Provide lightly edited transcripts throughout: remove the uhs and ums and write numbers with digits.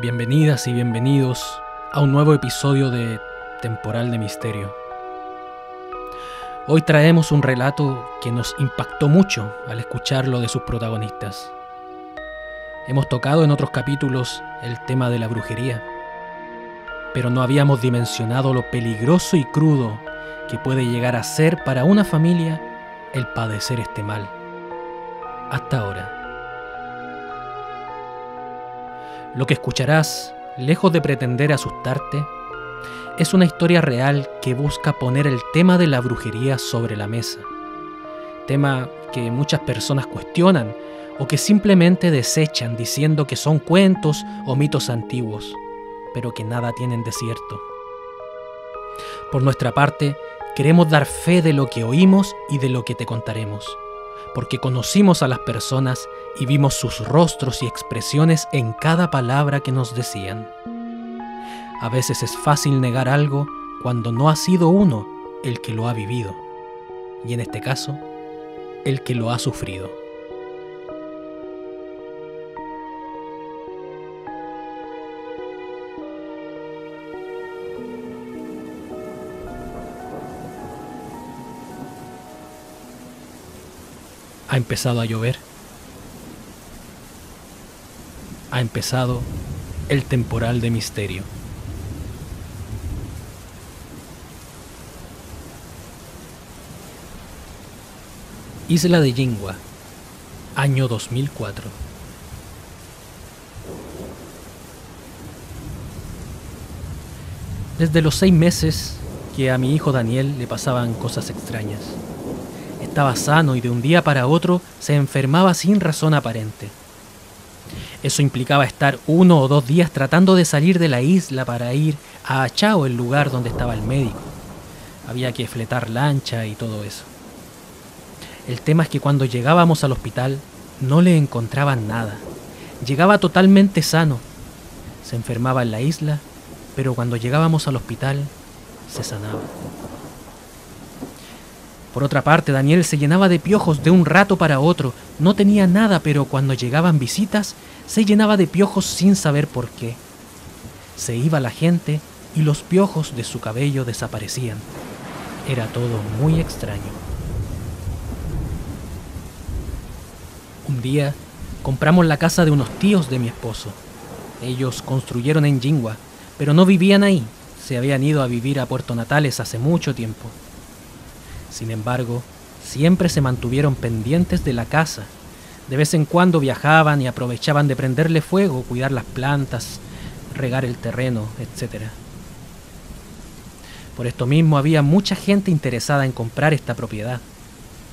Bienvenidas y bienvenidos a un nuevo episodio de Temporal de Misterio. Hoy traemos un relato que nos impactó mucho al escucharlo de sus protagonistas. Hemos tocado en otros capítulos el tema de la brujería, pero no habíamos dimensionado lo peligroso y crudo que puede llegar a ser para una familia el padecer este mal. Hasta ahora. Lo que escucharás, lejos de pretender asustarte, es una historia real que busca poner el tema de la brujería sobre la mesa. Tema que muchas personas cuestionan o que simplemente desechan diciendo que son cuentos o mitos antiguos, pero que nada tienen de cierto. Por nuestra parte, queremos dar fe de lo que oímos y de lo que te contaremos, porque conocimos a las personas y vimos sus rostros y expresiones en cada palabra que nos decían. A veces es fácil negar algo cuando no ha sido uno el que lo ha vivido, y en este caso, el que lo ha sufrido. Ha empezado a llover. Ha empezado el temporal de misterio. Isla de Jingua, año 2004. Desde los 6 meses que a mi hijo Daniel le pasaban cosas extrañas. Estaba sano y de un día para otro se enfermaba sin razón aparente. Eso implicaba estar 1 o 2 días tratando de salir de la isla para ir a Achao, el lugar donde estaba el médico. Había que fletar lancha y todo eso. El tema es que cuando llegábamos al hospital no le encontraban nada. Llegaba totalmente sano. Se enfermaba en la isla, pero cuando llegábamos al hospital se sanaba. Por otra parte, Daniel se llenaba de piojos de un rato para otro. No tenía nada, pero cuando llegaban visitas, se llenaba de piojos sin saber por qué. Se iba la gente y los piojos de su cabello desaparecían. Era todo muy extraño. Un día, compramos la casa de unos tíos de mi esposo. Ellos construyeron en Jingua, pero no vivían ahí. Se habían ido a vivir a Puerto Natales hace mucho tiempo. Sin embargo, siempre se mantuvieron pendientes de la casa. De vez en cuando viajaban y aprovechaban de prenderle fuego, cuidar las plantas, regar el terreno, etc. Por esto mismo había mucha gente interesada en comprar esta propiedad,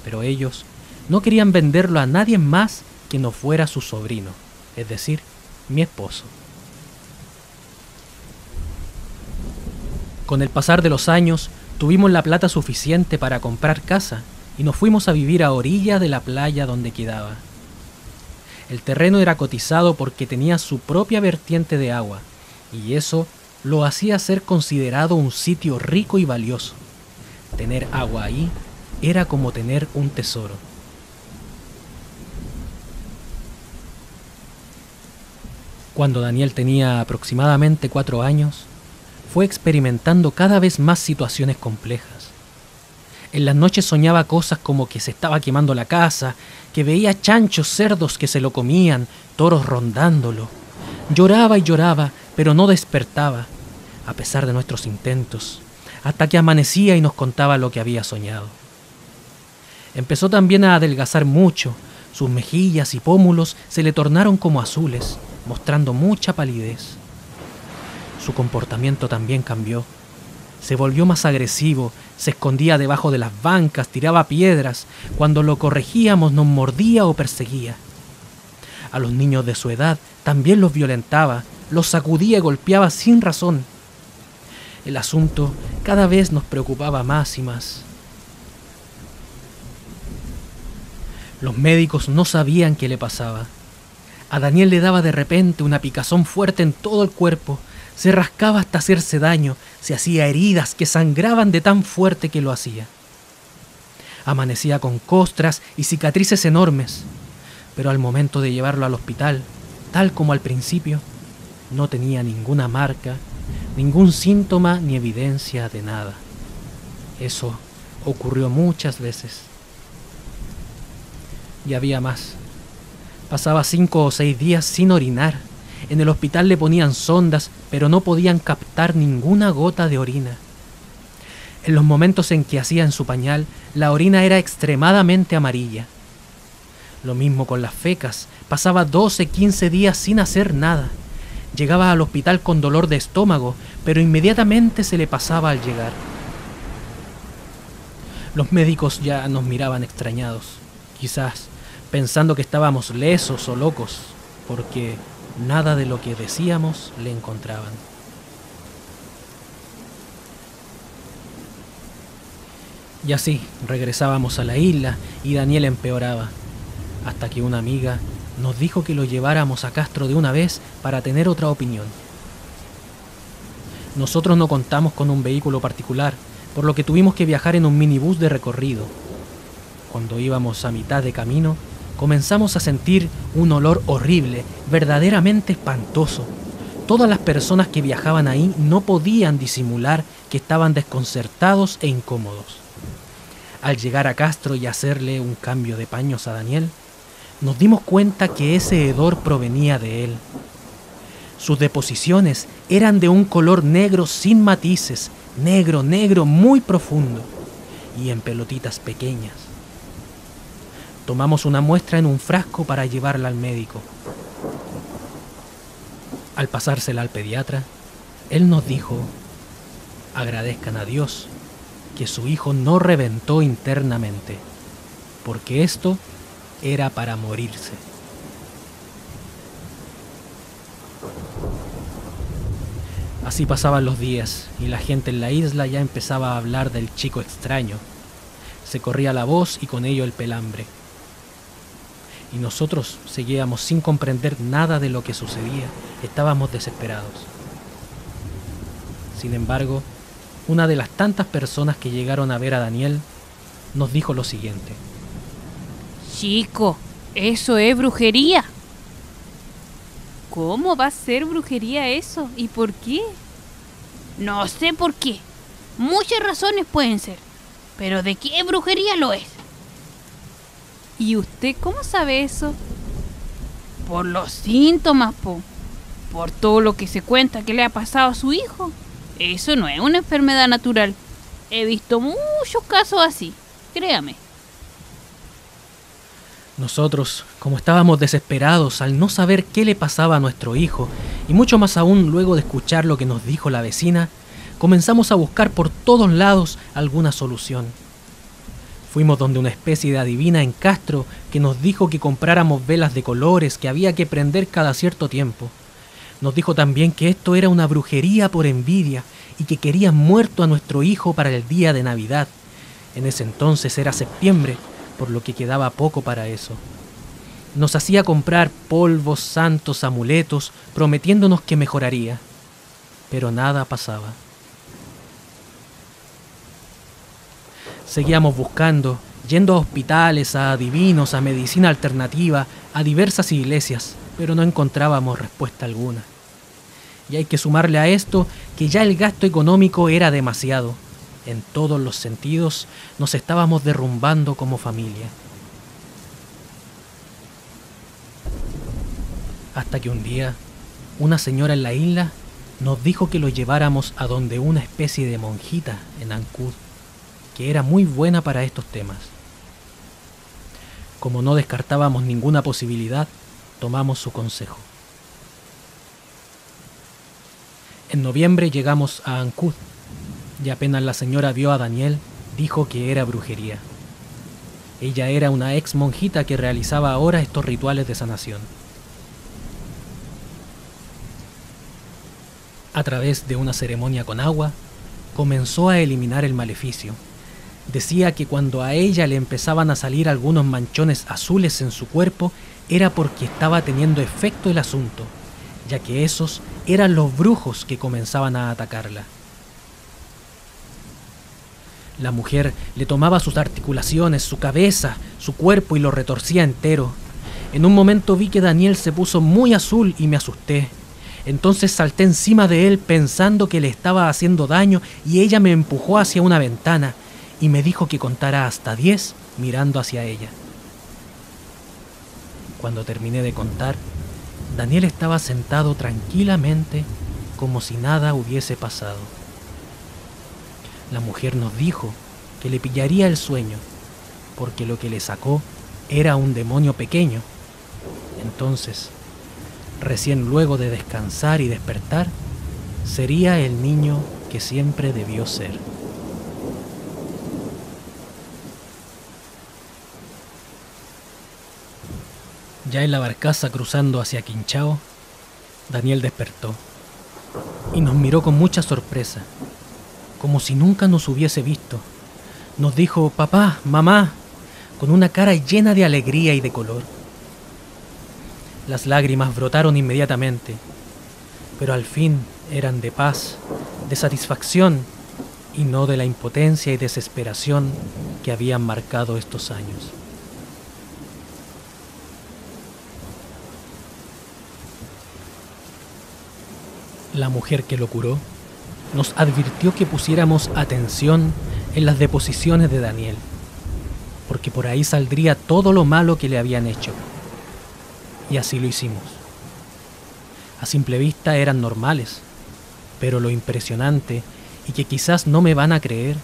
pero ellos no querían venderlo a nadie más que no fuera su sobrino, es decir, mi esposo. Con el pasar de los años, tuvimos la plata suficiente para comprar casa y nos fuimos a vivir a orilla de la playa donde quedaba. El terreno era cotizado porque tenía su propia vertiente de agua y eso lo hacía ser considerado un sitio rico y valioso. Tener agua ahí era como tener un tesoro. Cuando Daniel tenía aproximadamente 4 años, fue experimentando cada vez más situaciones complejas. En las noches soñaba cosas como que se estaba quemando la casa, que veía chanchos, cerdos que se lo comían, toros rondándolo. Lloraba y lloraba, pero no despertaba, a pesar de nuestros intentos, hasta que amanecía y nos contaba lo que había soñado. Empezó también a adelgazar mucho, sus mejillas y pómulos se le tornaron como azules, mostrando mucha palidez. Su comportamiento también cambió. Se volvió más agresivo, se escondía debajo de las bancas, tiraba piedras. Cuando lo corregíamos nos mordía o perseguía. A los niños de su edad también los violentaba, los sacudía y golpeaba sin razón. El asunto cada vez nos preocupaba más y más. Los médicos no sabían qué le pasaba. A Daniel le daba de repente una picazón fuerte en todo el cuerpo. Se rascaba hasta hacerse daño, se hacía heridas que sangraban de tan fuerte que lo hacía. Amanecía con costras y cicatrices enormes, pero al momento de llevarlo al hospital, tal como al principio, No tenía ninguna marca, ningún síntoma ni evidencia de nada. Eso ocurrió muchas veces. Y había más. Pasaba 5 o 6 días sin orinar. En el hospital le ponían sondas, pero no podían captar ninguna gota de orina. En los momentos en que hacía en su pañal, la orina era extremadamente amarilla. Lo mismo con las fecas. Pasaba 12, 15 días sin hacer nada. Llegaba al hospital con dolor de estómago, pero inmediatamente se le pasaba al llegar. Los médicos ya nos miraban extrañados, quizás pensando que estábamos lesos o locos, porque nada de lo que decíamos le encontraban. Y así regresábamos a la isla y Daniel empeoraba, hasta que una amiga nos dijo que lo lleváramos a Castro de una vez para tener otra opinión. Nosotros no contamos con un vehículo particular, por lo que tuvimos que viajar en un minibús de recorrido. Cuando íbamos a mitad de camino, comenzamos a sentir un olor horrible, verdaderamente espantoso. Todas las personas que viajaban ahí no podían disimular que estaban desconcertados e incómodos. Al llegar a Castro y hacerle un cambio de paños a Daniel, nos dimos cuenta que ese hedor provenía de él. Sus deposiciones eran de un color negro sin matices, negro muy profundo, y en pelotitas pequeñas. Tomamos una muestra en un frasco para llevarla al médico. Al pasársela al pediatra, él nos dijo: agradezcan a Dios que su hijo no reventó internamente, porque esto era para morirse. Así pasaban los días y la gente en la isla ya empezaba a hablar del chico extraño. Se corría la voz y con ello el pelambre. Y nosotros seguíamos sin comprender nada de lo que sucedía. Estábamos desesperados. Sin embargo, una de las tantas personas que llegaron a ver a Daniel nos dijo lo siguiente: Chico, eso es brujería. ¿Cómo va a ser brujería eso? ¿Y por qué? No sé por qué. Muchas razones pueden ser. Pero ¿de qué brujería lo es? ¿Y usted cómo sabe eso? Por los síntomas, po. Por todo lo que se cuenta que le ha pasado a su hijo. Eso no es una enfermedad natural. He visto muchos casos así, créame. Nosotros, como estábamos desesperados al no saber qué le pasaba a nuestro hijo, y mucho más aún luego de escuchar lo que nos dijo la vecina, comenzamos a buscar por todos lados alguna solución. Fuimos donde una especie de adivina en Castro que nos dijo que compráramos velas de colores que había que prender cada cierto tiempo. Nos dijo también que esto era una brujería por envidia y que querían muerto a nuestro hijo para el día de Navidad. En ese entonces era septiembre, por lo que quedaba poco para eso. Nos hacía comprar polvos, santos, amuletos, prometiéndonos que mejoraría. Pero nada pasaba. Seguíamos buscando, yendo a hospitales, a adivinos, a medicina alternativa, a diversas iglesias, pero no encontrábamos respuesta alguna. Y hay que sumarle a esto que ya el gasto económico era demasiado. En todos los sentidos nos estábamos derrumbando como familia. Hasta que un día, una señora en la isla nos dijo que lo lleváramos a donde una especie de monjita en Ancud, que era muy buena para estos temas. Como no descartábamos ninguna posibilidad, tomamos su consejo. En noviembre llegamos a Ancud, y apenas la señora vio a Daniel, dijo que era brujería. Ella era una ex monjita que realizaba ahora estos rituales de sanación. A través de una ceremonia con agua, comenzó a eliminar el maleficio. Decía que cuando a ella le empezaban a salir algunos manchones azules en su cuerpo, era porque estaba teniendo efecto el asunto, ya que esos eran los brujos que comenzaban a atacarla. La mujer le tomaba sus articulaciones, su cabeza, su cuerpo y lo retorcía entero. En un momento vi que Daniel se puso muy azul y me asusté. Entonces salté encima de él pensando que le estaba haciendo daño y ella me empujó hacia una ventana y me dijo que contara hasta 10 mirando hacia ella. Cuando terminé de contar, Daniel estaba sentado tranquilamente como si nada hubiese pasado. La mujer nos dijo que le pillaría el sueño porque lo que le sacó era un demonio pequeño. Entonces, recién luego de descansar y despertar, sería el niño que siempre debió ser. Ya en la barcaza cruzando hacia Quinchao, Daniel despertó y nos miró con mucha sorpresa, como si nunca nos hubiese visto. Nos dijo: papá, mamá, con una cara llena de alegría y de color. Las lágrimas brotaron inmediatamente, pero al fin eran de paz, de satisfacción y no de la impotencia y desesperación que habían marcado estos años. La mujer que lo curó nos advirtió que pusiéramos atención en las deposiciones de Daniel, porque por ahí saldría todo lo malo que le habían hecho. Y así lo hicimos. A simple vista eran normales, pero lo impresionante, y que quizás no me van a creer,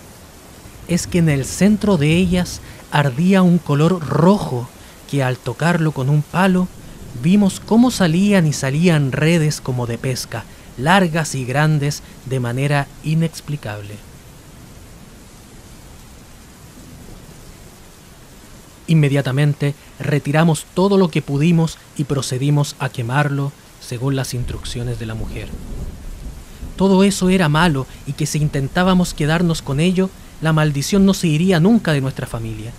es que en el centro de ellas ardía un color rojo que al tocarlo con un palo vimos cómo salían y salían redes como de pesca, largas y grandes de manera inexplicable. Inmediatamente retiramos todo lo que pudimos y procedimos a quemarlo según las instrucciones de la mujer. Todo eso era malo y que si intentábamos quedarnos con ello, la maldición no se iría nunca de nuestra familia.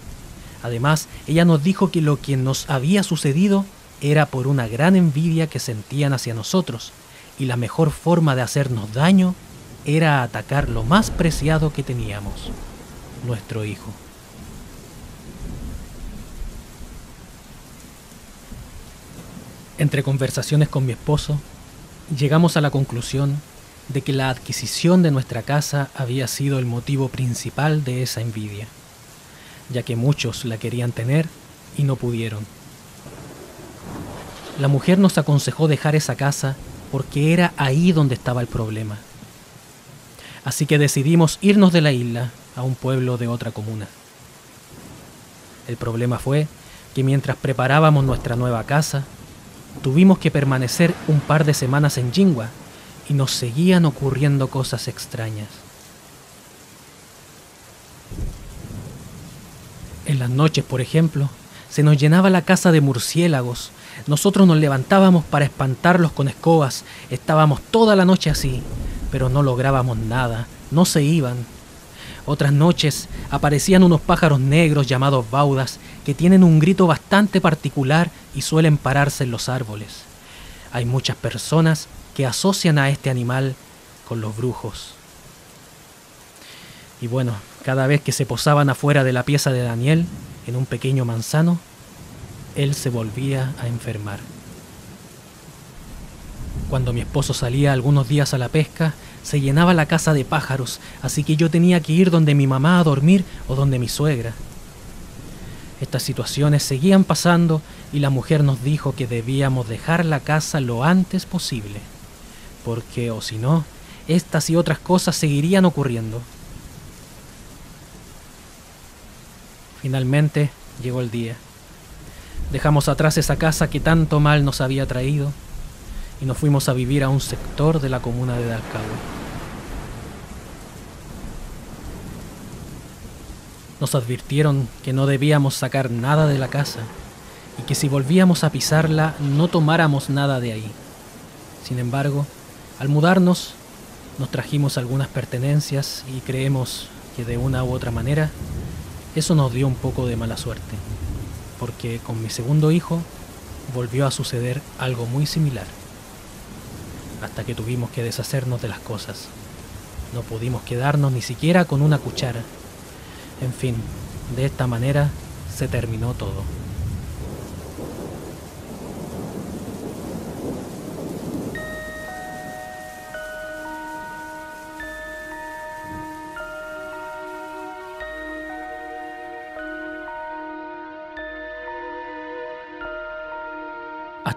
Además, ella nos dijo que lo que nos había sucedido era por una gran envidia que sentían hacia nosotros, y la mejor forma de hacernos daño era atacar lo más preciado que teníamos, nuestro hijo. Entre conversaciones con mi esposo, llegamos a la conclusión de que la adquisición de nuestra casa había sido el motivo principal de esa envidia, ya que muchos la querían tener y no pudieron. La mujer nos aconsejó dejar esa casa porque era ahí donde estaba el problema. Así que decidimos irnos de la isla a un pueblo de otra comuna. El problema fue que mientras preparábamos nuestra nueva casa, tuvimos que permanecer un par de semanas en Jingua y nos seguían ocurriendo cosas extrañas. En las noches, por ejemplo, se nos llenaba la casa de murciélagos. Nosotros nos levantábamos para espantarlos con escobas. Estábamos toda la noche así, pero no lográbamos nada, no se iban. Otras noches aparecían unos pájaros negros llamados baudas que tienen un grito bastante particular y suelen pararse en los árboles. Hay muchas personas que asocian a este animal con los brujos. Y bueno, cada vez que se posaban afuera de la pieza de Daniel, en un pequeño manzano, él se volvía a enfermar. Cuando mi esposo salía algunos días a la pesca, se llenaba la casa de pájaros, así que yo tenía que ir donde mi mamá a dormir o donde mi suegra. Estas situaciones seguían pasando y la mujer nos dijo que debíamos dejar la casa lo antes posible, porque o si no, estas y otras cosas seguirían ocurriendo. Finalmente llegó el día. Dejamos atrás esa casa que tanto mal nos había traído y nos fuimos a vivir a un sector de la comuna de Dalcahue. Nos advirtieron que no debíamos sacar nada de la casa y que si volvíamos a pisarla no tomáramos nada de ahí. Sin embargo, al mudarnos, nos trajimos algunas pertenencias y creemos que de una u otra manera eso nos dio un poco de mala suerte, porque con mi segundo hijo volvió a suceder algo muy similar, hasta que tuvimos que deshacernos de las cosas. No pudimos quedarnos ni siquiera con una cuchara. En fin, de esta manera se terminó todo.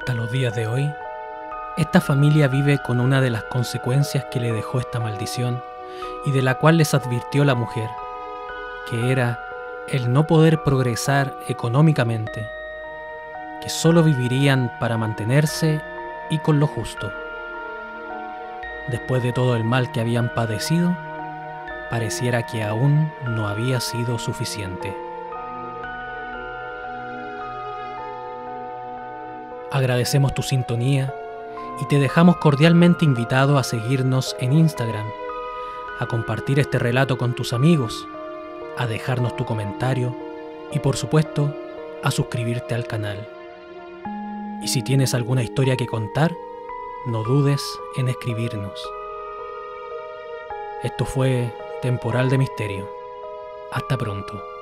Hasta los días de hoy, esta familia vive con una de las consecuencias que le dejó esta maldición y de la cual les advirtió la mujer, que era el no poder progresar económicamente, que solo vivirían para mantenerse y con lo justo. Después de todo el mal que habían padecido, pareciera que aún no había sido suficiente. Agradecemos tu sintonía y te dejamos cordialmente invitado a seguirnos en Instagram, a compartir este relato con tus amigos, a dejarnos tu comentario y por supuesto a suscribirte al canal. Y si tienes alguna historia que contar, no dudes en escribirnos. Esto fue Temporal de Misterio. Hasta pronto.